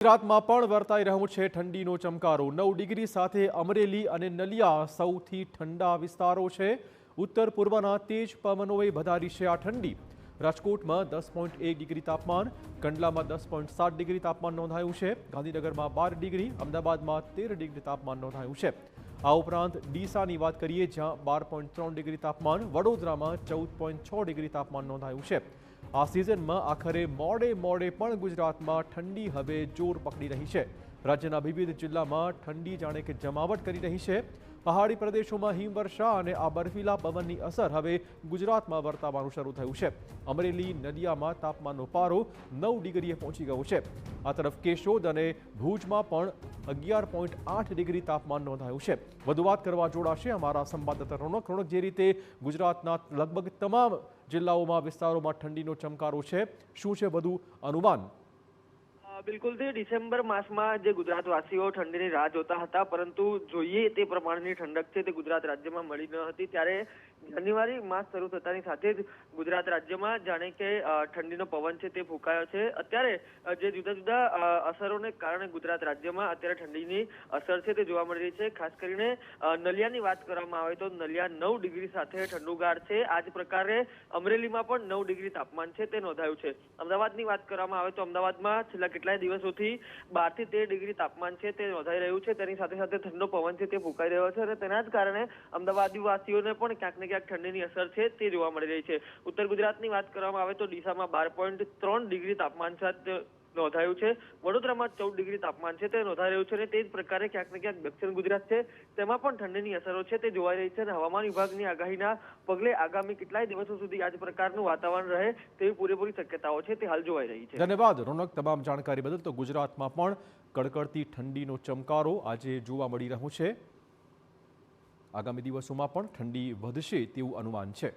ગુજરાતમાં પણ વર્તાઈ રહ્યો છે ઠંડીનો ચમકારો। 9 ડિગ્રી સાથે અમરેલી અને નલિયા સૌથી ઠંડા વિસ્તારો છે। ઉત્તર પૂર્વના તેજ પવનોએ વધારી છે આ ઠંડી। રાજકોટમાં 10.1 ડિગ્રી તાપમાન, કંડલામાં 10.7 ડિગ્રી તાપમાન નોંધાયું છે। ગાંધીનગરમાં 12 ડિગ્રી, અમદાવાદમાં 13 ડિગ્રી તાપમાન નોંધાયું છે। આ ઉપરાંત ડીસાની વાત કરીએ જ્યાં 12.3 ડિગ્રી તાપમાન, વડોદરામાં 14.6 ડિગ્રી તાપમાન નોંધાયું છે। આ સિઝનમાં આખરે મોડે પણ ગુજરાતમાં ઠંડી હવે જોર પકડી રહી છે। રાજ્યના વિવિધ જિલ્લામાં ઠંડી જાણે કે જમાવટ કરી રહી છે। પહાડી પ્રદેશોમાં હિમવર્ષા અને આ બર્ફીલા પવનની અસર હવે ગુજરાતમાં વર્તાવાનું શરૂ થયું છે। અમરેલી, નલિયામાં તાપમાનનો પારો 9 ડિગ્રીએ પહોંચી ગયો છે। આ તરફ કેશોદ અને ભુજમાં પણ 11.8 ડિગ્રી તાપમાન નોંધાયું છે। વધુ વાત કરવા જોડાશે અમારા સંવાદદાતા રોનક। જે રીતે ગુજરાતના લગભગ તમામ જિલ્લાઓમાં વિસ્તારોમાં ઠંડીનો ચમકારો છે, શું છે વધુ અનુમાન? બિલકુલથી ડિસેમ્બર માસમાં જે ગુજરાતવાસીઓ ઠંડીની રાહ જોતા હતા, પરંતુ જોઈએ તે પ્રમાણની ઠંડક છે તે ગુજરાત રાજ્યમાં મળી ન હતી। ત્યારે જાન્યુઆરી માસ શરૂ થતાની સાથે જ ગુજરાત રાજ્યમાં જાણે કે ઠંડીનો પવન છે તે ફૂંકાયો છે। અત્યારે જે જુદા જુદા અસરોને કારણે ગુજરાત રાજ્યમાં અત્યારે ઠંડીની અસર છે તે જોવા મળી રહી છે। ખાસ કરીને નલિયાની વાત કરવામાં આવે તો નલિયા 9 ડિગ્રી સાથે ઠંડુગાર છે। આ જ પ્રકારે અમરેલીમાં પણ 9 ડિગ્રી તાપમાન છે તે નોંધાયું છે। અમદાવાદની વાત કરવામાં આવે તો અમદાવાદમાં છેલ્લા કેટલાય દિવસોથી 12 થી 13 ડિગ્રી તાપમાન છે તે નોંધાઈ રહ્યું છે। તેની સાથે સાથે ઠંડો પવન છે તે ફૂંકાઈ રહ્યો છે અને તેના જ કારણે અમદાવાદીવાસીઓને પણ ક્યાંક ને ક્યાંક ઠંડીની અસર છે તે જોવા મળી રહી છે। ઉત્તર ગુજરાતની વાત કરવામાં આવે તો ડીસામાં 12.3 ડિગ્રી તાપમાન છે નોંધાયું છે। વડોદરામાં 14 ડિગ્રી તાપમાન છે તે નોંધાઈ રહ્યું છે અને તે જ પ્રકારે ક્યાંક ને ક્યાંક દક્ષિણ ગુજરાત છે તેમાં પણ ઠંડીની અસરો છે તે જોવાઈ રહી છે અને હવામાન વિભાગની આગાહીના પગલે આગામી કેટલાય દિવસો સુધી આ જ પ્રકારનું વાતાવરણ રહે તેવી પૂરેપૂરી શક્યતાઓ છે તે હાલ જોવાઈ રહી છે। ધન્યવાદ રોનક તમામ જાણકારી બદલ। તો ગુજરાતમાં પણ કડકડતી ઠંડીનો ચમકારો આજે જોવા મળી રહ્યો છે। આગામી દિવસોમાં પણ ઠંડી વધશે તેવું અનુમાન છે।